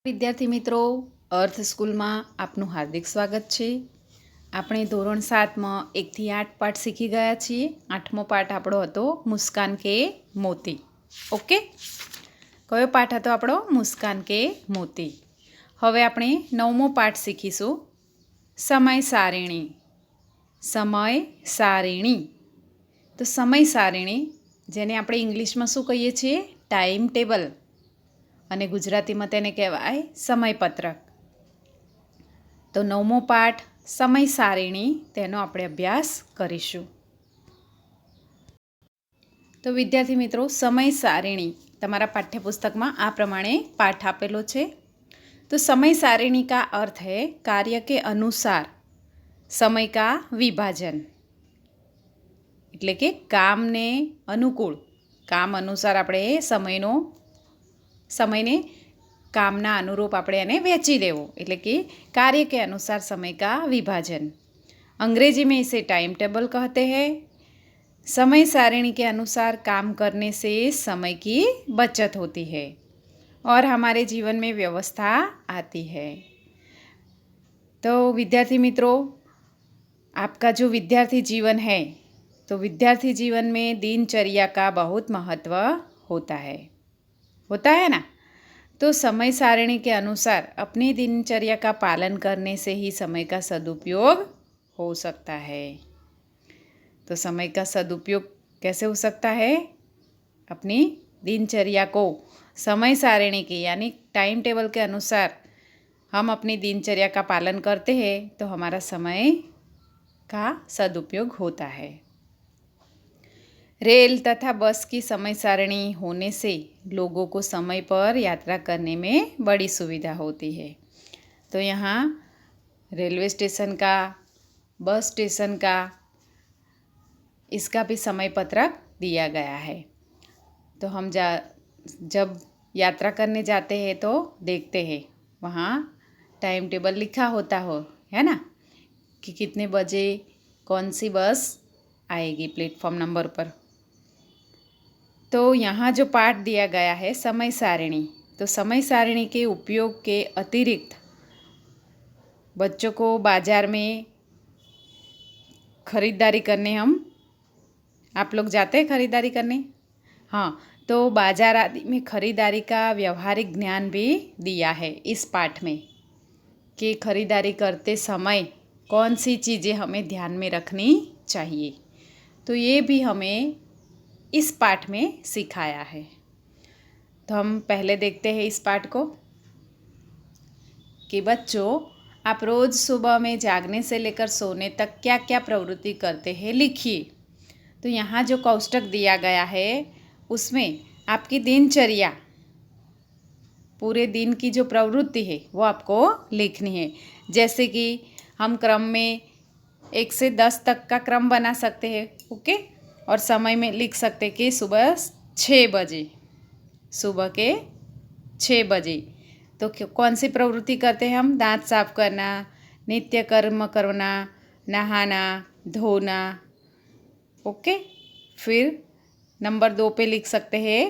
વિદ્યાર્થી મિત્રો, અર્થ સ્કૂલમાં આપનું હાર્દિક સ્વાગત છે. આપણે ધોરણ 7માં 1 થી 8 પાઠ શીખી ગયા છીએ. 8મો પાઠ આપણો હતો મુસ્કાન કે મોતી. ઓકે, કયો પાઠ હતો આપણો? મુસ્કાન કે મોતી. હવે આપણે 9મો પાઠ શીખીશું, સમય સારિણી. સમય સારિણી. તો સમય સારિણી, જેને આપણે ઇંગ્લિશમાં શું કહીએ છીએ? ટાઈમ ટેબલ, અને ગુજરાતીમાં તેને કહેવાય સમયપત્રક. તો 9મો પાઠ સમય સારિણી, તેનો આપણે અભ્યાસ કરીશું. તો વિદ્યાર્થી મિત્રો, સમય સારિણી તમારા પાઠ્યપુસ્તકમાં આ પ્રમાણે પાઠ આપેલો છે. તો સમય सारिणी का अर्थ है कार्य के अनुसार समय का विभाजन. એટલે કે કામને અનુકૂળ, કામ અનુસાર આપણે સમયને કામના અનુરૂપ આપણે એને વહેંચી દેવો, એટલે કે कार्य के अनुसार समय का विभाजन. अंग्रेजी में इसे टाइम टेबल कहते हैं. समय सारिणी के अनुसार काम करने से समय की बचत होती है और हमारे जीवन में व्यवस्था आती है. तो विद्यार्थी मित्रों, आपका जो विद्यार्थी जीवन है, तो विद्यार्थी जीवन में दिनचर्या का बहुत महत्व होता है ना. तो समय सारिणी के अनुसार अपनी दिनचर्या का पालन करने से ही समय का सदुपयोग हो सकता है. तो समय का सदुपयोग कैसे हो सकता है? अपनी दिनचर्या को समय सारिणी की यानी टाइम टेबल के अनुसार हम अपनी दिनचर्या का पालन करते हैं तो हमारा समय का सदुपयोग होता है. रेल तथा बस की समय सारिणी होने से लोगों को समय पर यात्रा करने में बड़ी सुविधा होती है. तो यहाँ रेलवे स्टेशन का, बस स्टेशन का, इसका भी समय पत्रक दिया गया है. तो हम जब यात्रा करने जाते हैं तो देखते हैं वहाँ टाइम टेबल लिखा होता है ना, कि कितने बजे कौन सी बस आएगी प्लेटफॉर्म नंबर पर. तो यहाँ जो पाठ दिया गया है समय सारिणी, तो समय सारिणी के उपयोग के अतिरिक्त बच्चों को बाज़ार में ख़रीदारी करने आप लोग जाते हैं ख़रीदारी करने? हाँ, तो बाज़ार आदि में ख़रीदारी का व्यवहारिक ज्ञान भी दिया है इस पाठ में, कि ख़रीदारी करते समय कौन सी चीज़ें हमें ध्यान में रखनी चाहिए. तो ये भी हमें इस पाठ में सिखाया है. तो हम पहले देखते हैं इस पाठ को, कि बच्चों आप रोज़ सुबह में जागने से लेकर सोने तक क्या क्या प्रवृत्ति करते हैं लिखिए. तो यहाँ जो कोष्टक दिया गया है उसमें आपकी दिनचर्या, पूरे दिन की जो प्रवृत्ति है वो आपको लिखनी है. जैसे कि हम क्रम में 1 से 10 तक का क्रम बना सकते हैं. ओके, और समय में लिख सकते हैं कि सुबह 6 बजे, सुबह के 6 बजे तो कौन सी प्रवृत्ति करते हैं हम? दांत साफ करना, नित्य कर्म करना, नहाना धोना. ओके, फिर नंबर 2 पे लिख सकते हैं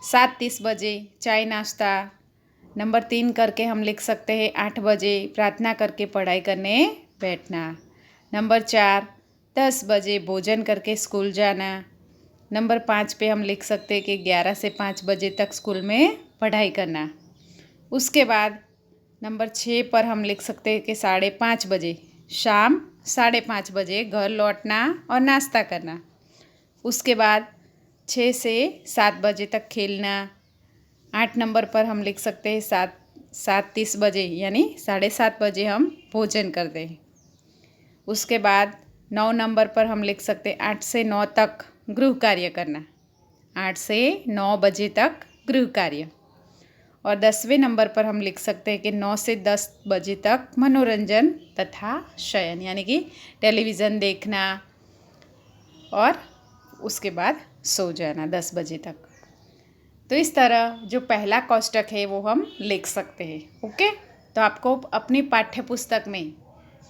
7:30 बजे चाय नाश्ता. नंबर 3 करके हम लिख सकते हैं 8 बजे प्रार्थना करके पढ़ाई करने बैठना. नंबर 4 10 बजे भोजन करके स्कूल जाना. नंबर 5 पे हम लिख सकते हैं कि 11 से 5 बजे तक स्कूल में पढ़ाई करना. उसके बाद नंबर 6 पर हम लिख सकते हैं कि 5:30 बजे शाम 5:30 बजे घर लौटना और नाश्ता करना. उसके बाद 6 से 7 बजे तक खेलना. 8 नंबर पर हम लिख सकते हैं 7:30 बजे यानी 7:30 बजे हम भोजन करते हैं. उसके बाद 9 नंबर पर हम लिख सकते हैं 8 से 9 तक गृह कार्य करना. 8 से 9 बजे तक गृह कार्य. और 10वें नंबर पर हम लिख सकते हैं कि 9 से 10 बजे तक मनोरंजन तथा शयन, यानी कि टेलीविज़न देखना और उसके बाद सो जाना 10 बजे तक. तो इस तरह जो पहला कोष्टक है वो हम लिख सकते हैं. ओके, तो आपको अपनी पाठ्यपुस्तक में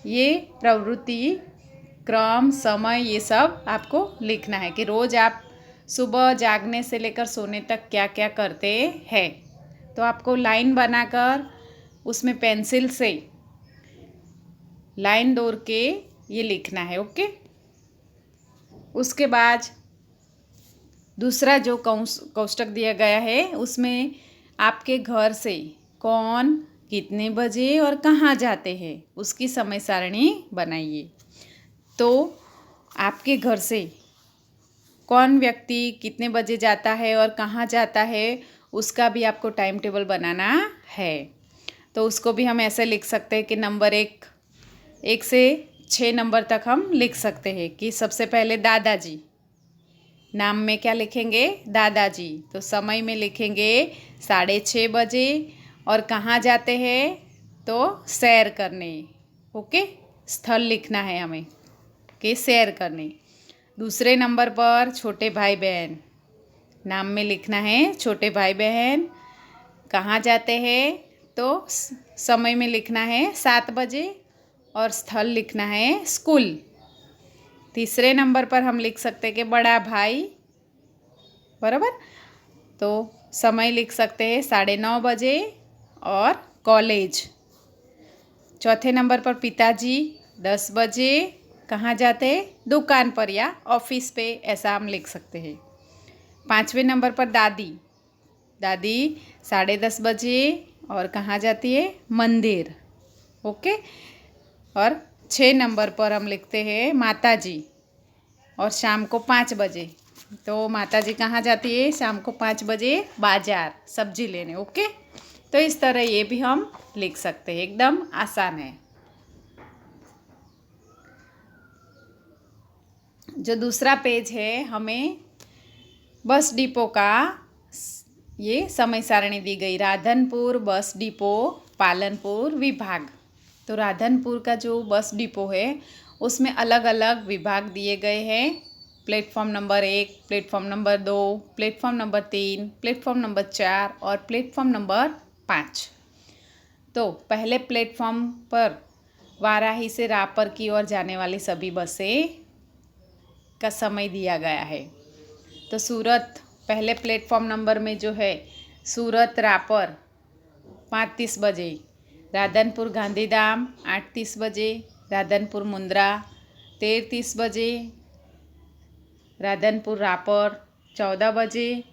ये प्रवृत्ति, क्रम, समय, ये सब आपको लिखना है कि रोज़ आप सुबह जागने से लेकर सोने तक क्या क्या करते हैं. तो आपको लाइन बनाकर उसमें पेंसिल से लाइन दौड़ के ये लिखना है। ओके। उसके बाद दूसरा जो कोष्टक दिया गया है उसमें आपके घर से कौन कितने बजे और कहाँ जाते हैं उसकी समय सारणी बनाइए। तो आपके घर से कौन व्यक्ति कितने बजे जाता है और कहाँ जाता है उसका भी आपको टाइम टेबल बनाना है। तो उसको भी हम ऐसे लिख सकते हैं कि नंबर 1 से 6 नंबर तक हम लिख सकते हैं कि सबसे पहले दादाजी, नाम में क्या लिखेंगे? दादाजी। तो समय में लिखेंगे 6:30 बजे और कहाँ जाते हैं? तो सैर करने। ओके, स्थल लिखना है हमें कि सैर करने। दूसरे नंबर पर छोटे भाई बहन, नाम में लिखना है छोटे भाई बहन कहाँ जाते हैं? तो समय में लिखना है 7 बजे और स्थल लिखना है स्कूल। तीसरे नंबर पर हम लिख सकते हैं कि बड़ा भाई, बराबर, तो समय लिख सकते हैं 9:30 बजे और कॉलेज। चौथे नंबर पर पिताजी 10 बजे कहाँ जाते हैं? दुकान पर या ऑफिस पे, ऐसा हम लिख सकते हैं। 5वें नंबर पर दादी 10:30 बजे और कहाँ जाती है? मंदिर। ओके। और 6 नंबर पर हम लिखते हैं माताजी और शाम को 5 बजे। तो माताजी कहाँ जाती है? शाम को 5 बजे बाजार सब्जी लेने। ओके। तो इस तरह ये भी हम लिख सकते हैं, एकदम आसान है। जो दूसरा पेज है हमें बस डिपो का ये समय सारणी दी गई। राधनपुर बस डिपो, पालनपुर विभाग। तो राधनपुर का जो बस डिपो है उसमें अलग अलग विभाग दिए गए हैं। Platform number 1, platform number 2, platform number 3, platform number 4 और प्लेटफॉर्म नंबर 5। तो पहले प्लेटफॉर्म पर वाराही से रापर की ओर जाने वाली सभी बसें का समय दिया गया है। तो सूरत पहले प्लेटफॉर्म नंबर में जो है सूरत रापर 5:30 बजे, राधनपुर गांधीधाम 8:30 बजे, राधनपुर मुंद्रा 13:30 बजे, राधनपुर रापर 14 बजे।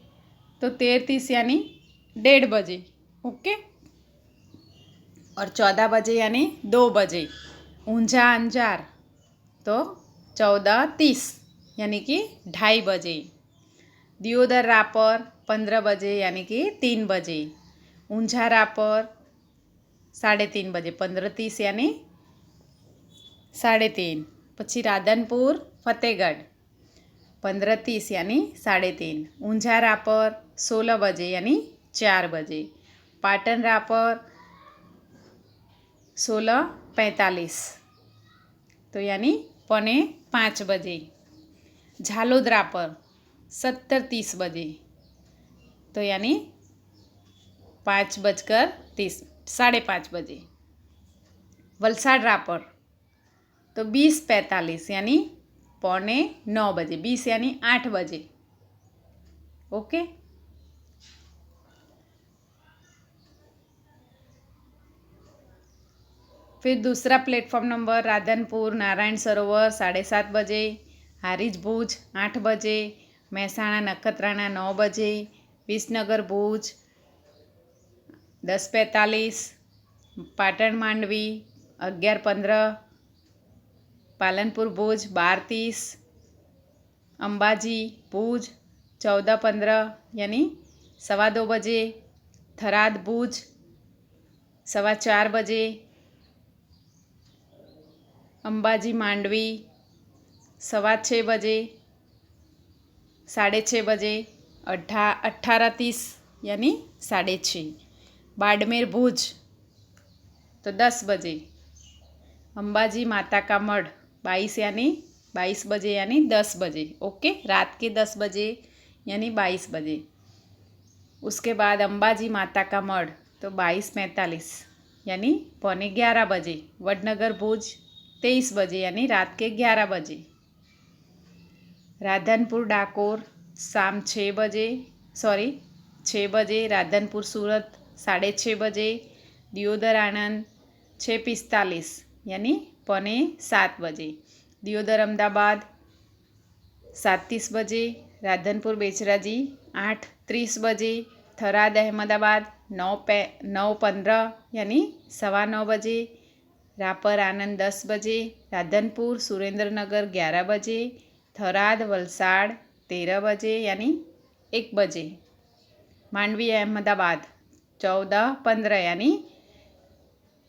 तो 13:30 यानी 1:30 बजे। ओके। और 14 बजे यानी 2 बजे। ऊंझा अंजार तो 14:30 यानी कि 2:30 बजे। दियोदर रापर 15 बजे यानी कि 3 बजे। ऊंझा रापर 3:30 बजे, 15:30 यानी 3:30। પછી રાધનપુર ફતેગઢ 15:30 यानी 3:30। ऊंझा रापर 16 बजे यानी 4 बजे। पाटन रापर 16:45 तो यानी 4:45 बजे। झालोद रापर 17:30 बजे तो यानी 5:30 5:30 बजे। वलसाड रापर तो 20:45 यानी 8:45 बजे। 20 यानी 8 बजे। ओके। फिर दूसरा प्लेटफॉर्म नंबर राधनपुर नारायण सरोवर 7:30 बजे, हारीज भुज 8 बजे, મહેસાણા નખત્રાણા 9 बजे, વિસનગર ભુજ 10:45, પાટણ માંડવી 11:15, પાલનપુર ભુજ 12:30, અંબાજી ભુજ 14:15 यानी 2:15 बजे, થરાદ ભુજ 4:15 बजे, અંબાજી માંડવી 6:15 बजे, 6:30 बजे, 18:30 यानी 6:30। बाड़मेर भुज तो 10 बजे। अंबाजी माता का मढ़ 22 बजे यानी 10 बजे। ओके, रात के 10 बजे यानी 22 बजे। उसके बाद अंबाजी माता का मढ़ तो 22:45 यानी 11:15 बजे। वडनगर भुज 23 बजे यानी रात के 11 बजे। राधनपुर डाकोर शाम 6 बजे। राधनपुर सूरत 6:30 बजे। दियोदर आनंद 6:45 यानी 6:45 बजे। दियोदर अहमदाबाद 7:30 बजे। राधनपुर बेचराजी 8:30 बजे। थराद अहमदाबाद 9:15 यानी 9:15 बजे। रापर आनंद 10 बजे। राधनपुर सुरेंद्रनगर 11 बजे। थराद वलसाड़ 13 बजे यानी 1 बजे। मांडवी अहमदाबाद 14:15 यानी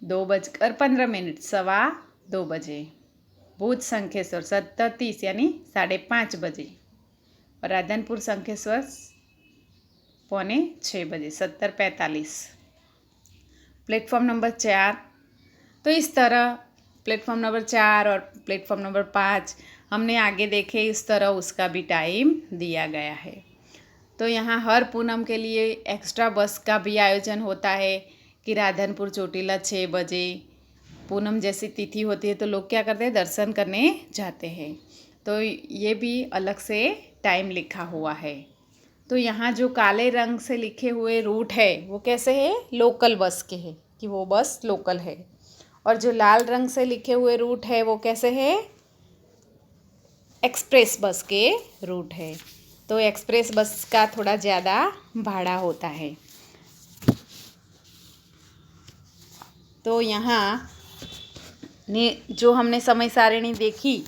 2:15 2:15 बजे। भूज संखेश्वर 17:30 यानी 5:30 बजे। और राधनपुर संखेश्वर 5:45 बजे 17:45। Platform number 4। तो इस तरह प्लेटफॉर्म नंबर 4 और प्लेटफॉर्म नंबर 5 हमने आगे देखे, इस तरह उसका भी टाइम दिया गया है। तो यहाँ हर पूनम के लिए एक्स्ट्रा बस का भी आयोजन होता है कि राधनपुर चोटीला 6 बजे। पूनम जैसी तिथि होती है तो लोग क्या करते हैं, दर्शन करने जाते हैं। तो ये भी अलग से टाइम लिखा हुआ है। तो यहाँ जो काले रंग से लिखे हुए रूट है वो कैसे है, लोकल बस के है कि वो बस लोकल है। और जो लाल रंग से लिखे हुए रूट है वो कैसे है, एक्सप्रेस बस के रूट है। तो एक्सप्रेस बस का थोड़ा ज़्यादा भाड़ा होता है। तो यहाँ जो हमने समय सारिणी देखी,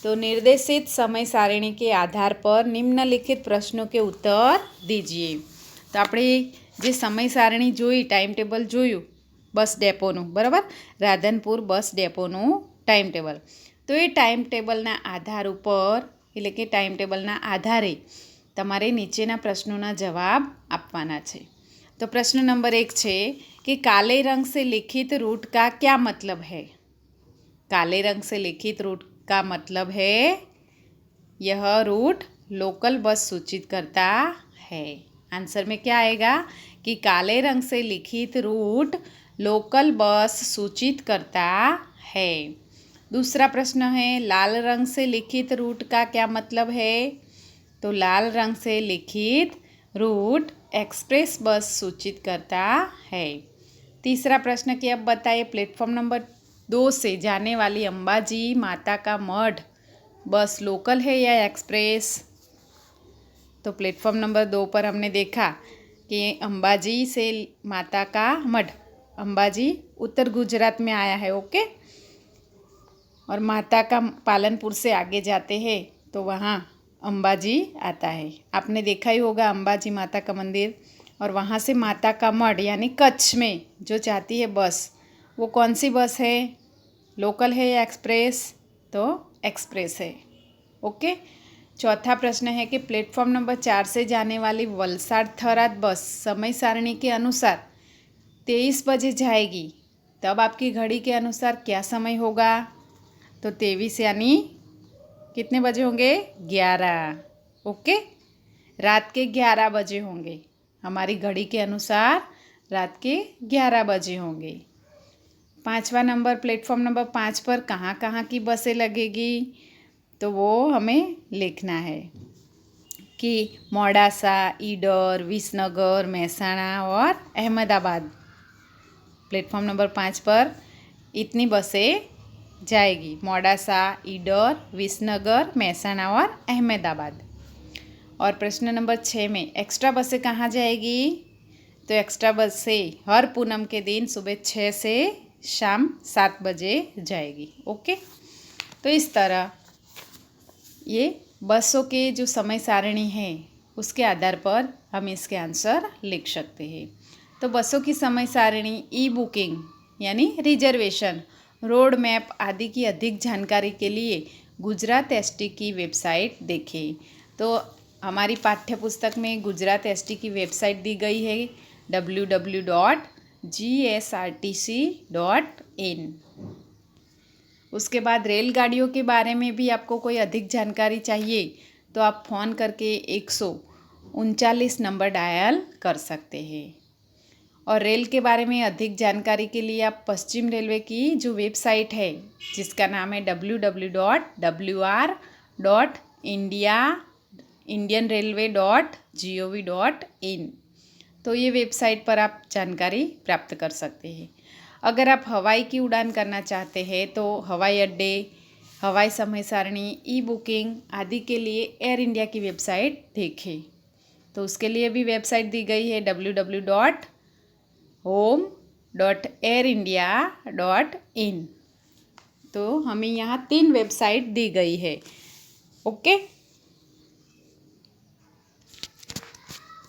तो निर्देशित समय सारिणी के आधार पर निम्नलिखित प्रश्नों के उत्तर दीजिए। तो આપણે જે સમય સારણી જોઈ, ટાઈમ ટેબલ જોયું બસ ડેપોનું, બરાબર, રાધનપુર બસ ડેપોનું ટાઈમ ટેબલ। તો એ ટાઈમ ટેબલના આધાર ઉપર એટલે કે ટાઈમ ટેબલના આધારે તમારે નીચેના પ્રશ્નોના જવાબ આપવાના છે। तो प्रश्न नंबर 1 છે कि काले रंग से लिखित रूट का क्या मतलब है। काले रंग से लिखित रूट का मतलब है यह रूट लोकल बस सूचित करता है। आंसर में क्या आएगा कि काले रंग से लिखित रूट लोकल बस सूचित करता है। दूसरा प्रश्न है लाल रंग से लिखित रूट का क्या मतलब है। तो लाल रंग से लिखित रूट एक्सप्रेस बस सूचित करता है। तीसरा प्रश्न कि अब बताइए प्लेटफॉर्म नंबर 2 से जाने वाली अंबाजी माता का मठ बस लोकल है या एक्सप्रेस। तो प्लेटफॉर्म नंबर 2 पर हमने देखा कि अंबाजी से माता का मठ, अंबाजी उत्तर गुजरात में आया है, ओके। और माता का पालनपुर से आगे जाते हैं तो वहाँ अंबाजी आता है। आपने देखा ही होगा अंबाजी माता का मंदिर। और वहाँ से माता का मठ यानी कच्छ में जो जाती है बस, वो कौन सी बस है, लोकल है या एक्सप्रेस। तो एक्सप्रेस है, ओके। चौथा प्रश्न है कि प्लेटफॉर्म नंबर 4 से जाने वाली वलसाड़ थराद बस समय सारणी के अनुसार 23 बजे जाएगी, तब आपकी घड़ी के अनुसार क्या समय होगा। तो 23 यानी कितने बजे होंगे, 11, ओके। रात के 11 बजे होंगे, हमारी घड़ी के अनुसार रात के 11 बजे होंगे। 5वां नंबर प्लेटफॉर्म नंबर 5 पर कहाँ कहाँ की बसें लगेगी, तो वो हमें लिखना है कि मोडासा, ईडर, विसनगर, मेहसाणा और अहमदाबाद। प्लेटफॉर्म नंबर 5 पर इतनी बसें जाएगी, मोडासा, ईडर, विसनगर, मेहसाणा और अहमदाबाद। और प्रश्न नंबर 6 में एक्स्ट्रा बसें कहाँ जाएगी। तो एक्स्ट्रा बसें हर पूनम के दिन सुबह 6 से शाम 7 बजे जाएगी, ओके। तो इस तरह ये बसों के जो समय सारणी है उसके आधार पर हम इसके आंसर लिख सकते हैं। तो बसों की समय सारणी, ई बुकिंग यानी रिजर्वेशन, रोड मैप आदि की अधिक जानकारी के लिए गुजरात एसटी की वेबसाइट देखें। तो हमारी पाठ्य पुस्तक में गुजरात एसटी की वेबसाइट दी गई है www.gsrtc.in। उसके बाद रेलगाड़ियों के बारे में भी आपको कोई अधिक जानकारी चाहिए तो आप फ़ोन करके 139 नंबर डायल कर सकते हैं। और रेल के बारे में अधिक जानकारी के लिए आप पश्चिम रेलवे की जो वेबसाइट है जिसका नाम है www.indianrailway.gov.in, तो ये वेबसाइट पर आप जानकारी प्राप्त कर सकते हैं। अगर आप हवाई की उड़ान करना चाहते हैं तो हवाई अड्डे, हवाई समय सारणी, ई बुकिंग आदि के लिए एयर इंडिया की वेबसाइट देखें। तो उसके लिए भी वेबसाइट दी गई है www.home.airindia.in। तो हमें यहाँ 3 वेबसाइट दी गई है। ओके।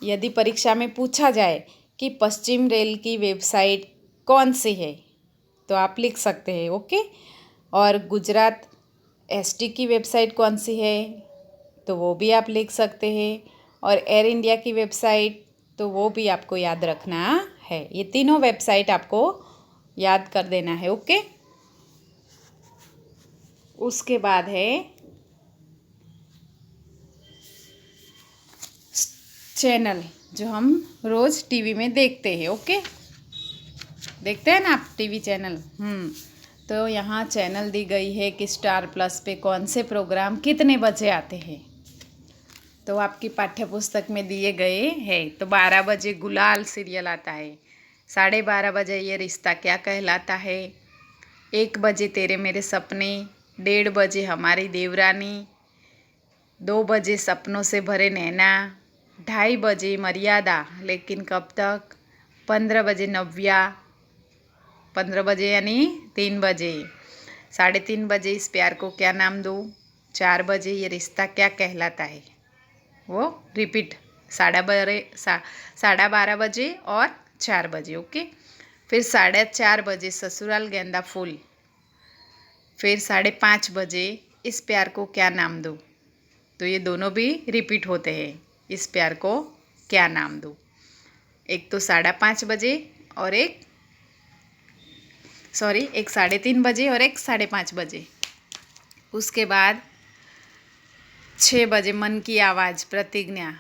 यदि परीक्षा में पूछा जाए कि पश्चिम रेल की वेबसाइट कौन सी है तो आप लिख सकते हैं। ओके। और गुजरात एसटी की वेबसाइट कौन सी है तो वो भी आप लिख सकते हैं। और एयर इंडिया की वेबसाइट तो वो भी आपको याद रखना है। ये तीनों वेबसाइट आपको याद कर देना है। ओके। उसके बाद है चैनल जो हम रोज़ टीवी में देखते हैं। ओके। देखते हैं ना आप टीवी चैनल। तो यहाँ चैनल दी गई है कि स्टार प्लस पे कौन से प्रोग्राम कितने बजे आते हैं। तो आपकी पाठ्य पुस्तक में दिए गए हैं। तो 12 बजे गुलाल सीरियल आता है, 12:30 बजे ये रिश्ता क्या कहलाता है, 1 बजे तेरे मेरे सपने, 1:30 बजे हमारी देवरानी, 2 बजे सपनों से भरे नैना, 2:30 बजे मर्यादा लेकिन कब तक, 15 बजे नव्या, 15 बजे यानी 3 बजे, 3:30 बजे इस प्यार को क्या नाम दूँ, 4 बजे ये रिश्ता क्या कहलाता है। वो रिपीट 12:30 बजे और 4 बजे। ओके। फिर 4:30 बजे ससुराल गेंदा फूल, फिर 5:30 बजे इस प्यार को क्या नाम दूँ। तो ये दोनों भी रिपीट होते हैं, इस प्यार को क्या नाम दूँ। एक तो 5:30 बजे और एक 3:30 बजे और एक 5:30 बजे। उसके बाद 6 बजे मन की आवाज़ प्रतिज्ञा,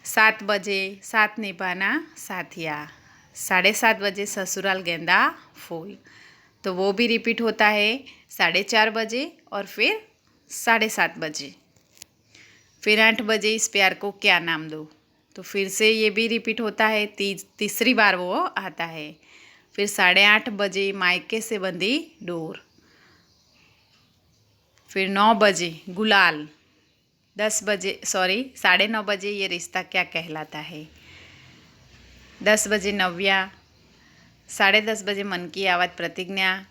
7 बजे साथ निभाना साथिया, 7:30 बजे ससुराल गेंदा फूल। तो वो भी रिपीट होता है 4:30 बजे और फिर 7:30 बजे। फिर 8 बजे इस प्यार को क्या नाम दो। तो फिर से ये भी रिपीट होता है, तीसरी बार वो आता है। फिर 8:30 बजे मायके से बंधी डोर। फिर 9 बजे गुलाल, 9:30 बजे ये रिश्ता क्या कहलाता है, 10 बजे नव्या, 10:30 बजे मन की आवाज़ प्रतिज्ञा,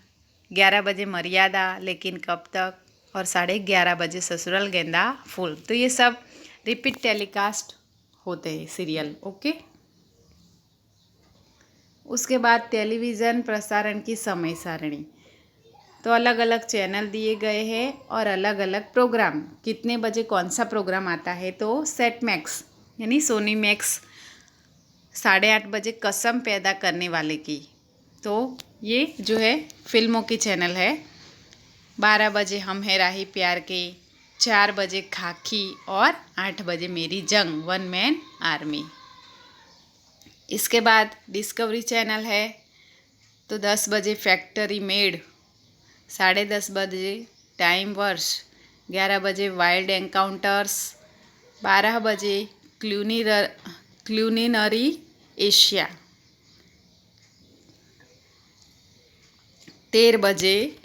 11 बजे मर्यादा लेकिन कब तक, और 11:30 बजे ससुराल गेंदा फूल। तो ये सब रिपीट टेलीकास्ट होते हैं सीरियल। ओके। उसके बाद टेलीविज़न प्रसारण की समय सारणी। तो अलग अलग चैनल दिए गए हैं और अलग अलग प्रोग्राम, कितने बजे कौन सा प्रोग्राम आता है। तो सेट मैक्स यानी सोनी मैक्स 8:30 बजे कसम पैदा करने वाले की, तो ये जो है फिल्मों की चैनल है। 12 बजे हम है राही प्यार के, 4 बजे खाकी और 8 बजे मेरी जंग, 1 मैन आर्मी। इसके बाद डिस्कवरी चैनल है। तो 10 बजे फैक्ट्री मेड, 10:30 बजे टाइम वर्स, 11 बजे वाइल्ड एनकाउंटर्स, 12 बजे क्यूलिनरी एशिया, 13 बजे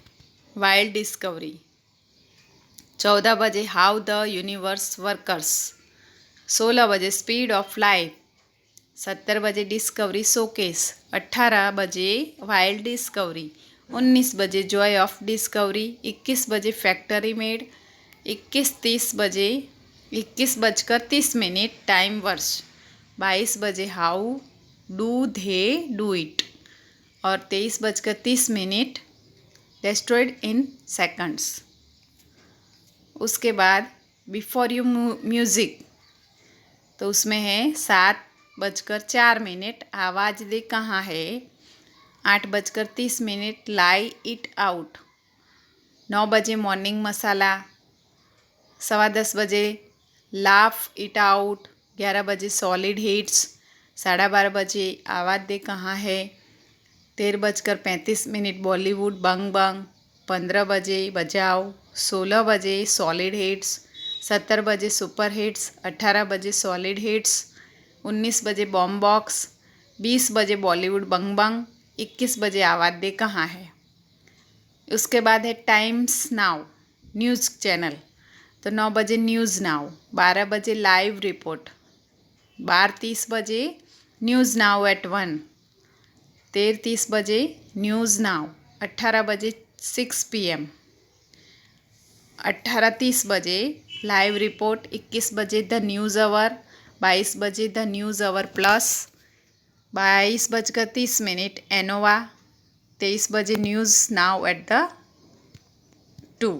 वाइल्ड डिस्कवरी, 14 बजे हाउ द यूनिवर्स वर्कर्स, 16 बजे स्पीड ऑफ लाइट, 17 बजे डिस्कवरी शोकेस, 18 बजे वाइल्ड डिस्कवरी, 19 बजे जॉय ऑफ डिस्कवरी, 21 बजे फैक्ट्री मेड, 21:30 टाइम वर्स, 22 बजे how do they do it, और 23:30 डेस्ट्रॉयड इन सेकंड्स। उसके बाद बिफोर यू म्यूज़िक, तो उसमें है 7:04 आवाज़ दे कहाँ है, 8:30 लाई इट आउट, 9 बजे मॉर्निंग मसाला, 10:15 बजे लाफ इट आउट, 11 बजे सॉलिड हिट्स, 12:30 बजे आवाज़ दे कहाँ है, 13:35 बॉलीवुड बंग बंग, 15 बजे बजाओ, 16 बजे सॉलिड हिट्स, 17 बजे सुपर हिट्स, 18 बजे सॉलिड हिट्स, 19 बजे बॉम्ब बॉक्स, 20 बजे बॉलीवुड बंग बंग, 21 बजे आवाज़ दे कहाँ है। उसके बाद है टाइम्स नाउ न्यूज़ चैनल, तो 9 बजे न्यूज़ नाउ, 12 बजे लाइव रिपोर्ट, 12:30 बजे न्यूज़ नाउ एट 1, 13:30 बजे न्यूज़ नाउ, 18 बजे 6 PM, 18:30 बजे लाइव रिपोर्ट, 21 बजे द न्यूज़ आवर, 22 बजे द न्यूज़ आवर प्लस, 22:30 एनोवा, 23 बजे न्यूज़ नाउ एट द 2,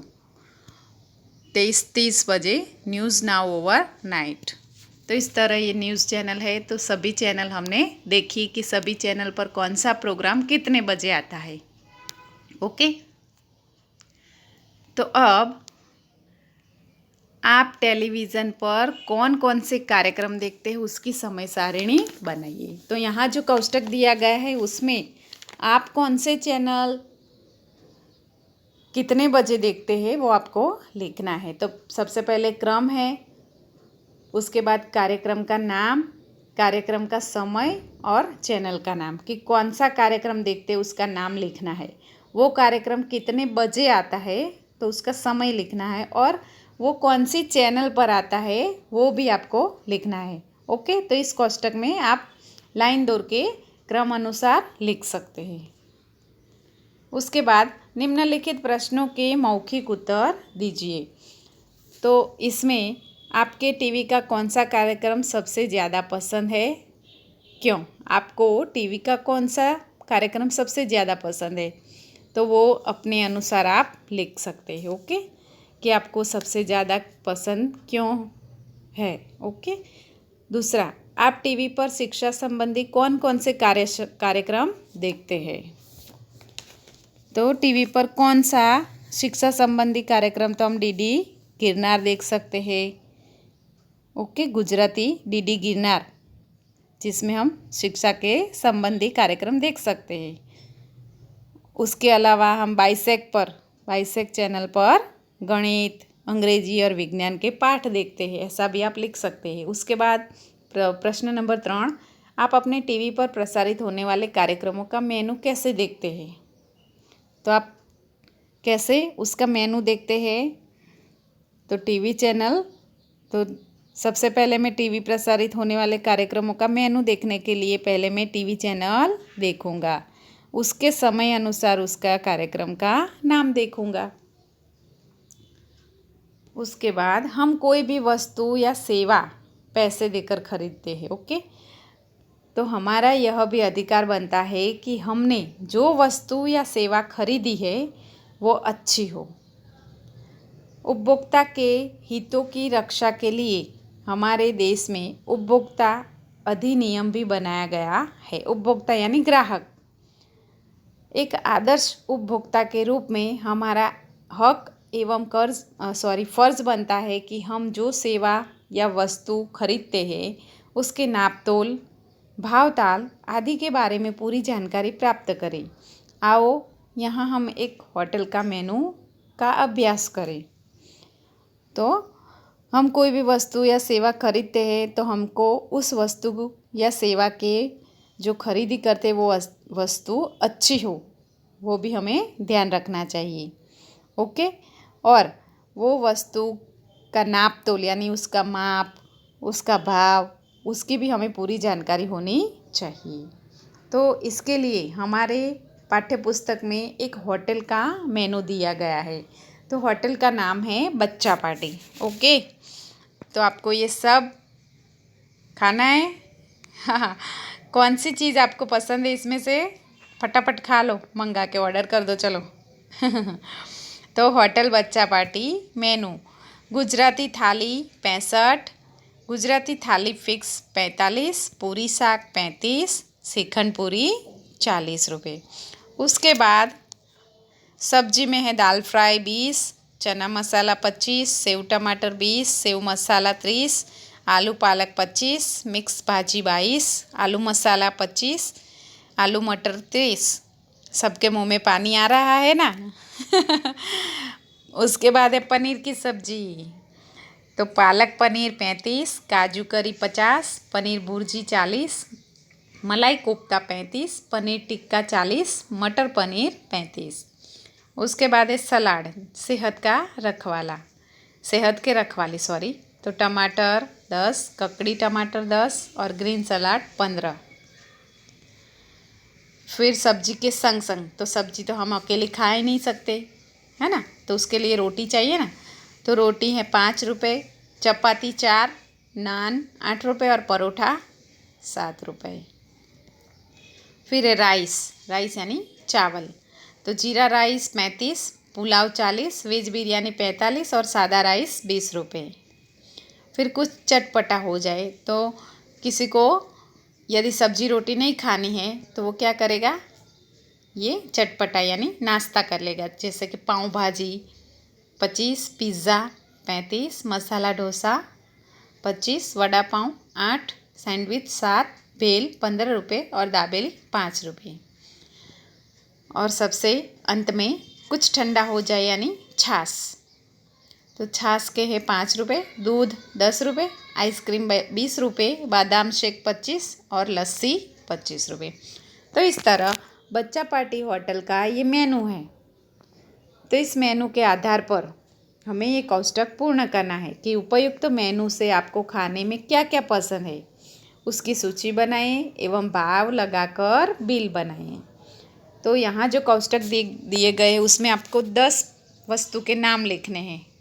23:30 बजे न्यूज़ नाउ ओवर नाइट। तो इस तरह ये न्यूज़ चैनल है। तो सभी चैनल हमने देखी कि सभी चैनल पर कौन सा प्रोग्राम कितने बजे आता है। ओके, तो अब आप टेलीविज़न पर कौन कौन से कार्यक्रम देखते हैं उसकी समय सारिणी बनाइए। तो यहाँ जो कोष्टक दिया गया है उसमें आप कौन से चैनल कितने बजे देखते हैं वो आपको लिखना है। तो सबसे पहले क्रम है, उसके बाद कार्यक्रम का नाम, कार्यक्रम का समय और चैनल का नाम, कि कौन सा कार्यक्रम देखते हैं उसका नाम लिखना है। वो कार्यक्रम कितने बजे आता है तो उसका समय लिखना है, और वो कौन सी चैनल पर आता है वो भी आपको लिखना है। ओके, तो इस कोष्टक में आप लाइन दौड़ के क्रम अनुसार लिख सकते हैं। उसके बाद निम्नलिखित प्रश्नों के मौखिक उत्तर दीजिए। तो इसमें आपके टीवी का कौन सा कार्यक्रम सबसे ज़्यादा पसंद है, क्यों? आपको टीवी का कौन सा कार्यक्रम सबसे ज़्यादा पसंद है, तो वो अपने अनुसार आप लिख सकते हैं। ओके, कि आपको सबसे ज़्यादा पसंद क्यों है। ओके, दूसरा, आप टीवी पर शिक्षा संबंधी कौन कौन से कार्यक्रम देखते हैं। तो टीवी पर कौन सा शिक्षा संबंधी कार्यक्रम, तो हम डीडी गिरनार देख सकते हैं। ओके, गुजराती डीडी गिरनार, जिसमें हम शिक्षा के संबंधी कार्यक्रम देख सकते हैं। उसके अलावा हम बाइसेक चैनल पर गणित, अंग्रेजी और विज्ञान के पाठ देखते हैं, ऐसा भी आप लिख सकते हैं। उसके बाद प्रश्न नंबर 3, आप अपने टीवी पर प्रसारित होने वाले कार्यक्रमों का मेनू कैसे देखते हैं। तो आप कैसे उसका मेनू देखते हैं, तो टीवी चैनल, तो सबसे पहले मैं टीवी प्रसारित होने वाले कार्यक्रमों का मेनू देखने के लिए पहले मैं टीवी चैनल देखूंगा, उसके समय अनुसार उसका कार्यक्रम का नाम देखूंगा। उसके बाद हम कोई भी वस्तु या सेवा पैसे देकर खरीदते हैं। ओके, तो हमारा यह भी अधिकार बनता है कि हमने जो वस्तु या सेवा खरीदी है वो अच्छी हो। उपभोक्ता के हितों की रक्षा के लिए हमारे देश में उपभोक्ता अधिनियम भी बनाया गया है। उपभोक्ता यानी ग्राहक। एक आदर्श उपभोक्ता के रूप में हमारा हक एवं फर्ज बनता है कि हम जो सेवा या वस्तु खरीदते हैं उसके नापतोल, भावताल आदि के बारे में पूरी जानकारी प्राप्त करें। आओ यहाँ हम एक होटल का मेनू का अभ्यास करें। तो हम कोई भी वस्तु या सेवा खरीदते हैं तो हमको उस वस्तु या सेवा के जो खरीदी करते वो वस्तु अच्छी हो, वो भी हमें ध्यान रखना चाहिए। ओके, और वो वस्तु का नाप तोल यानी उसका माप, उसका भाव, उसकी भी हमें पूरी जानकारी होनी चाहिए। तो इसके लिए हमारे पाठ्य पुस्तक में एक होटल का मेनू दिया गया है। तो होटल का नाम है बच्चा पार्टी। ओके, तो आपको ये सब खाना है। हाँ, कौन सी चीज़ आपको पसंद है इसमें से फटाफट खा लो, मंगा के ऑर्डर कर दो, चलो। तो होटल बच्चा पार्टी मेनू, गुजराती थाली 65, गुजराती थाली फिक्स 45, पूरी साग 35, श्रीखंड पूरी 40 रुपये। उसके बाद सब्जी में है दाल फ्राई 20, चना मसाला 25, सेव टमाटर 20, सेव मसाला 30, आलू पालक 25, मिक्स भाजी 22, आलू मसाला 25, आलू मटर 30। सबके मुंह में पानी आ रहा है ना। उसके बाद है पनीर की सब्जी, तो पालक पनीर 35, काजू करी 50, पनीर भुर्जी 40, मलाई कोफ्ता 35, पनीर टिक्का 40, मटर पनीर 35। उसके बाद है सलाद, सेहत के रखवाले सॉरी। तो टमाटर 10, ककड़ी टमाटर 10 और ग्रीन सलाद 15। फिर सब्जी के संग संग, तो सब्जी तो हम अकेले खा ही नहीं सकते, है ना, तो उसके लिए रोटी चाहिए ना। तो रोटी है 5 रुपये, चपाती 4, नान 8 रुपये और परोठा 7 रुपये। फिर है राइस यानी चावल, तो जीरा राइस 35, पुलाव 40, वेज बिरयानी 45 और सादा राइस 20 रुपये। फिर कुछ चटपटा हो जाए, तो किसी को यदि सब्जी रोटी नहीं खानी है तो वो क्या करेगा, ये चटपटा यानी नाश्ता कर लेगा, जैसे कि पाव भाजी 25, पिज़्ज़ा 35, मसाला डोसा 25, वड़ा पाव 8, सैंडविच 7, भेल 15 रुपये और दाबेली 5 रुपये। और सबसे अंत में कुछ ठंडा हो जाए यानी छाछ, तो छाछ के है 5 रुपये, दूध 10 रुपये, आइसक्रीम 20 रुपये, बादाम शेक 25 और लस्सी 25 रुपये। तो इस तरह बच्चा पार्टी होटल का ये मेनू है। तो इस मेनू के आधार पर हमें ये कोष्टक पूर्ण करना है कि उपयुक्त मेनू से आपको खाने में क्या क्या पसंद है, उसकी सूची बनाएं एवं भाव लगाकर बिल बनाएं। तो यहाँ जो कोष्टक दिए गए हैं उसमें आपको 10 वस्तु के नाम लिखने हैं।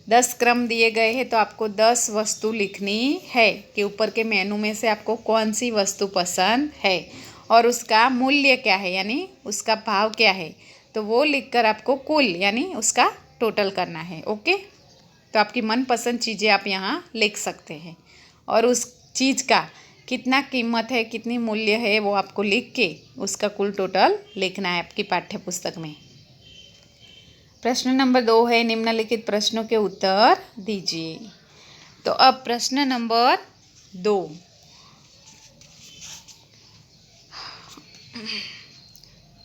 10 क्रम दिए गए हैं, तो आपको 10 वस्तु लिखनी है कि ऊपर के मेनू में से आपको कौन सी वस्तु पसंद है और उसका मूल्य क्या है, यानी उसका भाव क्या है। तो वो लिखकर आपको कुल यानी उसका टोटल करना है। ओके, तो आपकी मनपसंद चीज़ें आप यहाँ लिख सकते हैं और उस चीज़ का कितना कीमत है, कितनी मूल्य है, वो आपको लिख के उसका कुल टोटल लिखना है आपकी पाठ्य पुस्तक में। प्रश्न नंबर 2 है, निम्नलिखित प्रश्नों के उत्तर दीजिए। तो अब प्रश्न नंबर 2,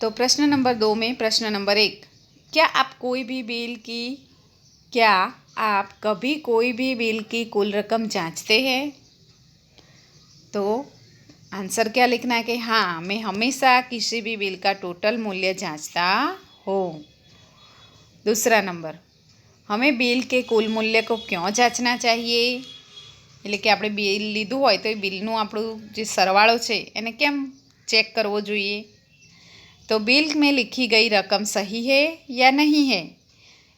तो प्रश्न नंबर 2 में प्रश्न नंबर 1, क्या आप कभी कोई भी बिल की कुल रकम जांचते हैं? तो आंसर क्या लिखना है कि हाँ, मैं हमेशा किसी भी बिल का टोटल मूल्य जांचता हूँ। दूसरा नंबर, हमें बिल के कुल मूल्य को क्यों जांचना चाहिए? એટલે કે આપણે બિલ લીધું હોય તો એ બિલનું આપણું જે સરવાળો છે એને કેમ ચેક કરવો જોઈએ? तो बिल में लिखी गई रकम सही है या नहीं है,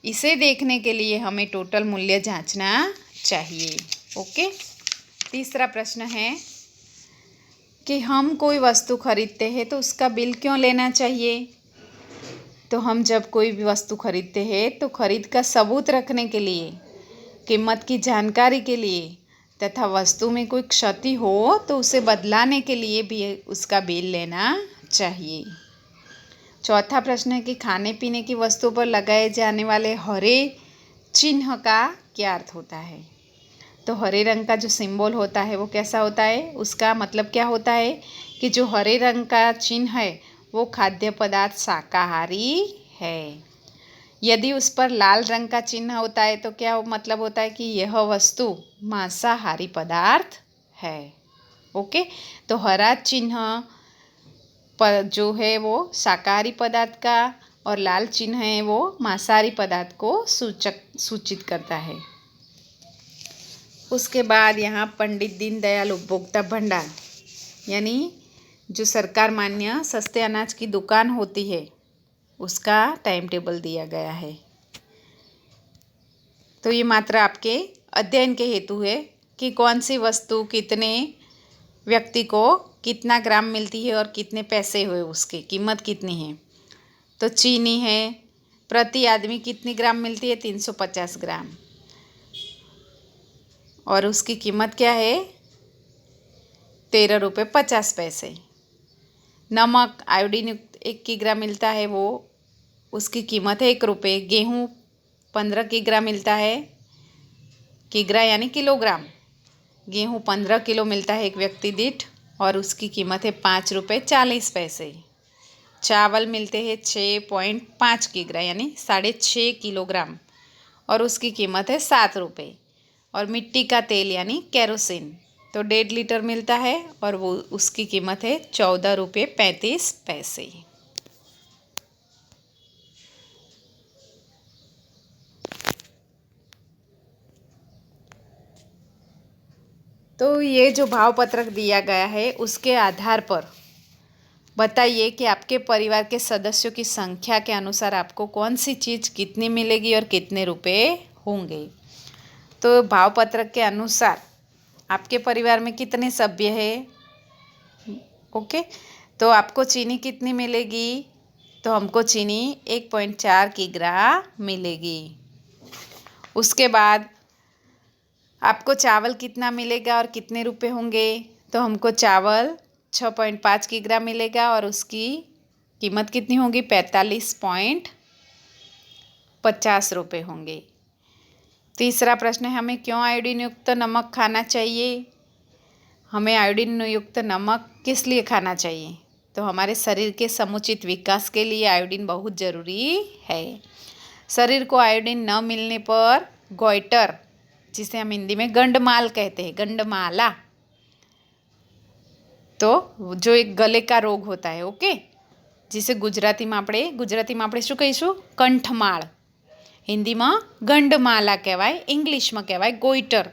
इसे देखने के लिए हमें टोटल मूल्य जांचना चाहिए। ओके। तीसरा प्रश्न है कि हम कोई वस्तु खरीदते हैं तो उसका बिल क्यों लेना चाहिए? तो हम जब कोई भी वस्तु खरीदते हैं तो खरीद का सबूत रखने के लिए, कीमत की जानकारी के लिए तथा वस्तु में कोई क्षति हो तो उसे बदलाने के लिए भी उसका बिल लेना चाहिए। चौथा प्रश्न है कि खाने पीने की वस्तु पर लगाए जाने वाले हरे चिन्ह का क्या अर्थ होता है? तो हरे रंग का जो सिंबल होता है वो कैसा होता है, उसका मतलब क्या होता है कि जो हरे रंग का चिन्ह है वो खाद्य पदार्थ शाकाहारी है। यदि उस पर लाल रंग का चिन्ह होता है तो क्या मतलब होता है कि यह वस्तु मांसाहारी पदार्थ है। ओके, तो हरा चिन्ह पर जो है वो शाकाहारी पदार्थ का और लाल चिन्ह है वो मांसाहारी पदार्थ को सूचित करता है। उसके बाद यहाँ पंडित दीनदयाल उपभोक्ता भंडार यानी जो सरकार मान्य सस्ते अनाज की दुकान होती है उसका टाइम टेबल दिया गया है। तो ये मात्र आपके अध्ययन के हेतु है कि कौन सी वस्तु कितने व्यक्ति को कितना ग्राम मिलती है और कितने पैसे हुए, उसकी कीमत कितनी है। तो चीनी है, प्रति आदमी कितनी ग्राम मिलती है? 350 ग्राम और उसकी कीमत क्या है? 13 रुपये 50 पैसे। नमक आयोडीन युक्त 1 किग्रा मिलता है, वो उसकी कीमत है 1 रुपये। गेहूँ 15 किग्रा मिलता है, किग्रा यानी किलोग्राम। गेहूँ 15 किलो मिलता है एक व्यक्ति दीठ और उसकी कीमत है 5 रुपये 40 पैसे। चावल मिलते हैं 6.5 किग्रा यानी 6.5 किलोग्राम और उसकी कीमत है 7 रुपये। और मिट्टी का तेल यानी केरोसिन तो 1.5 लीटर मिलता है और वो उसकी कीमत है 14 रुपये 35 पैसे। तो ये जो भाव पत्रक दिया गया है उसके आधार पर बताइए कि आपके परिवार के सदस्यों की संख्या के अनुसार आपको कौन सी चीज़ कितनी मिलेगी और कितने रुपए होंगे। तो भाव पत्रक के अनुसार आपके परिवार में कितने सभ्य हैं, ओके। तो आपको चीनी कितनी मिलेगी, तो हमको चीनी 1.4 किग्रा मिलेगी। उसके बाद आपको चावल कितना मिलेगा और कितने रुपए होंगे, तो हमको चावल 6.5 किग्रा मिलेगा और उसकी कीमत कितनी होगी, 45.50 रुपये होंगे। तीसरा प्रश्न है, हमें क्यों आयोडीन युक्त नमक खाना चाहिए। हमें आयोडीन युक्त नमक किस लिए खाना चाहिए, तो हमारे शरीर के समुचित विकास के लिए आयोडीन बहुत ज़रूरी है। शरीर को आयोडीन न मिलने पर गोइटर, जिसे हम हिंदी में गंडमाल कहते हैं, गंडमाला, तो जो एक गले का रोग होता है, ओके, जिसे गुजराती में આપણે શું કહીશું, કંઠમાળ, હિન્દીમાં ગંડમાલા કહેવાય, ઇંગ્લિશમાં કહેવાય ગોઈટર।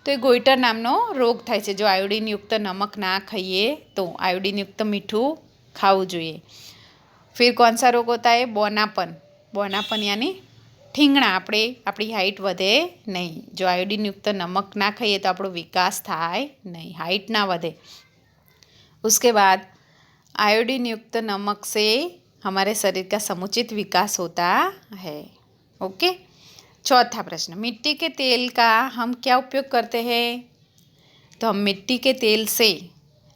તો એ ગોઈટર નામનો રોગ થાય છે જો આયોડીનયુક્ત નમક ના ખાઈએ તો। આયોડીનયુક્ત મીઠું ખાવું જોઈએ। फिर कौन सा रोग होता है, बोनापन। बोनापन यानी ठींगणा, આપણી હાઇટ વધે નહીં। જો આયોડીનયુક્ત નમક ના ખાઈએ તો આપણો વિકાસ થાય નહીં, હાઇટ ના વધે। उसके बाद आयोडीन युक्त नमक से हमारे शरीर का समुचित विकास होता है, ओके। चौथा प्रश्न, मिट्टी के तेल का हम क्या उपयोग करते हैं, तो हम मिट्टी के तेल से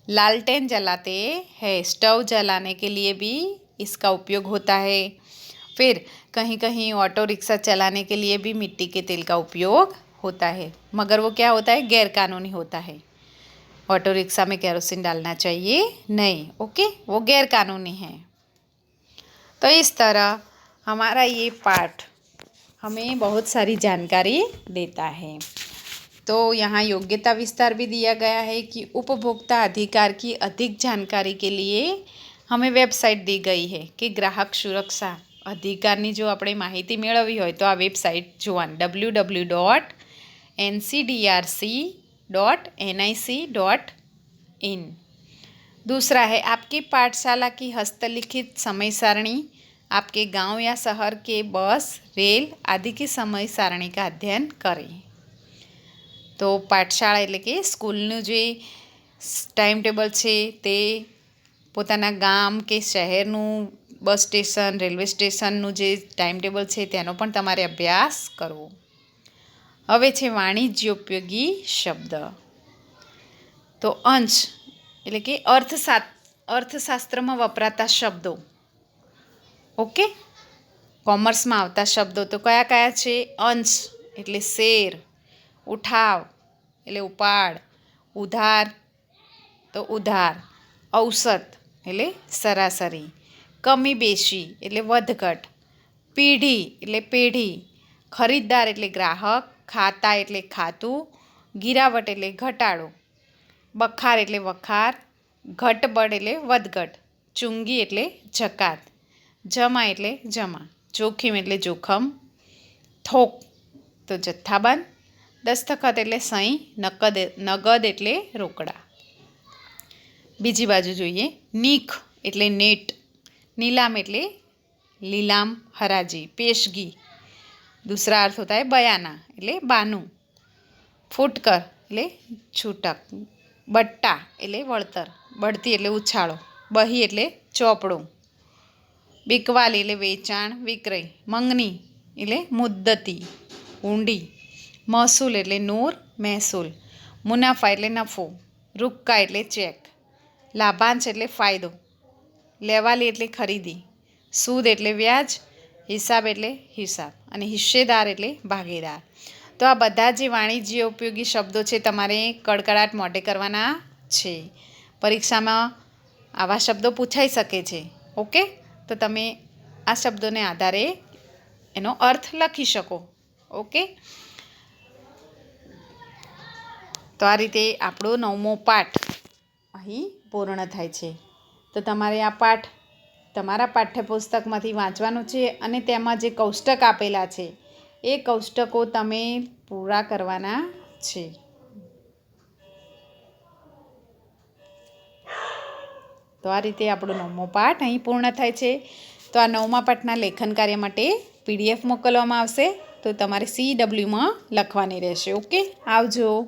लालटेन जलाते हैं, स्टोव जलाने के लिए भी इसका उपयोग होता है। फिर कहीं कहीं ऑटो रिक्शा चलाने के लिए भी मिट्टी के तेल का उपयोग होता है, मगर वो क्या होता है, गैरकानूनी होता है। ऑटो रिक्शा में केरोसिन डालना चाहिए नहीं, ओके, वो गैर कानूनी है। तो इस तरह हमारा ये पाठ हमें बहुत सारी जानकारी देता है। तो यहाँ योग्यता विस्तार भी दिया गया है कि उपभोक्ता अधिकार की अधिक जानकारी के लिए हमें वेबसाइट दी गई है कि ग्राहक सुरक्षा अधिकारनी जो આપણે માહિતી મેળવવી હોય તો આ વેબસાઇટ જોવાની www.ncdrc.nic.in। दूसरा है, आपकी पाठशाला की हस्तलिखित समय सारणी आपके गांव या शहर के बस, रेल आदि की समय सारणी का अध्ययन करें। तो पाठशाला એટલે કે સ્કૂલનું જે ટાઈમ ટેબલ છે તે પોતાના ગામ કે શહેરનું બસ સ્ટેશન, રેલવે સ્ટેશનનું જે ટાઈમ ટેબલ છે તેનો પણ તમારે અભ્યાસ કરવો। હવે છે વાણિજ્યોપયોગી શબ્દ। તો અંશ એટલે કે અર્થશાસ્ત્રમાં વપરાતા શબ્દો, ઓકે, કોમર્સમાં આવતા શબ્દો તો કયા કયા છે, અંશ એટલે શેર, ઉઠાવ એટલે ઉપાડ, ઉધાર તો ઉધાર, ઔસત એટલે સરાસરી, કમી બેશી એટલે વધઘટ, પેઢી એટલે પેઢી, ખરીદદાર એટલે ગ્રાહક, ખાતા એટલે ખાતું, ગિરાવટ એટલે ઘટાડો, બખાર એટલે વખાર, ઘટબડ એટલે વધઘટ, ચુંગી એટલે જકાત, જમા એટલે જમા, જોખીમ એટલે જોખમ, થોક તો જથ્થાબંધ, દસ્તખત એટલે સહી, નગદ એટલે રોકડા। બીજી બાજુ જોઈએ, નીખ એટલે નેટ, नीलाम એટલે લીલામ હરાજી, पेशगी। दूसरा अर्थ होता है बयाना એટલે बानू, फुटकर એટલે छूटक, बट्टा એટલે वळतर, बढ़ती એટલે उछाळो, बही એટલે ચોપડો, बिकवाली એટલે વેચાણ વિક્રય, મંગની એટલે મુદ્દતી ઊંડી, महसूल એટલે નૂર મહેસૂલ, મુનાફા એટલે નફો, રૂક્કા એટલે ચેક, લાભાંશ એટલે ફાયદો, લેવાલી એટલે ખરીદી, सूद એટલે વ્યાજ, હિસાબ એટલે હિસાબ અને હિસ્સેદાર એટલે ભાગીદાર। તો આ બધા જે વાણિજ્ય ઉપયોગી શબ્દો છે તમારે કડકડાટ મોઢે કરવાના છે। પરીક્ષામાં આવા શબ્દો પૂછાઈ શકે છે, ઓકે। તો તમે આ શબ્દોને આધારે એનો અર્થ લખી શકો, ઓકે। તો આ રીતે આપણો 9મો પાઠ અહીં પૂર્ણ થાય છે. તો તમારે આ પાઠ તમારા પાઠ્યપુસ્તકમાંથી વાંચવાનું છે અને તેમાં જે કોષ્ટક આપેલા છે એ કોષ્ટકો તમે પૂરા કરવાના છે. તો આ રીતે આપણો 9મો પાઠ અહીં પૂર્ણ થાય છે. તો આ 9મા પાઠના લેખન કાર્ય માટે PDF મોકલવામાં આવશે. તો તમારે CWમાં લખવાની રહેશે. ઓકે, આવજો.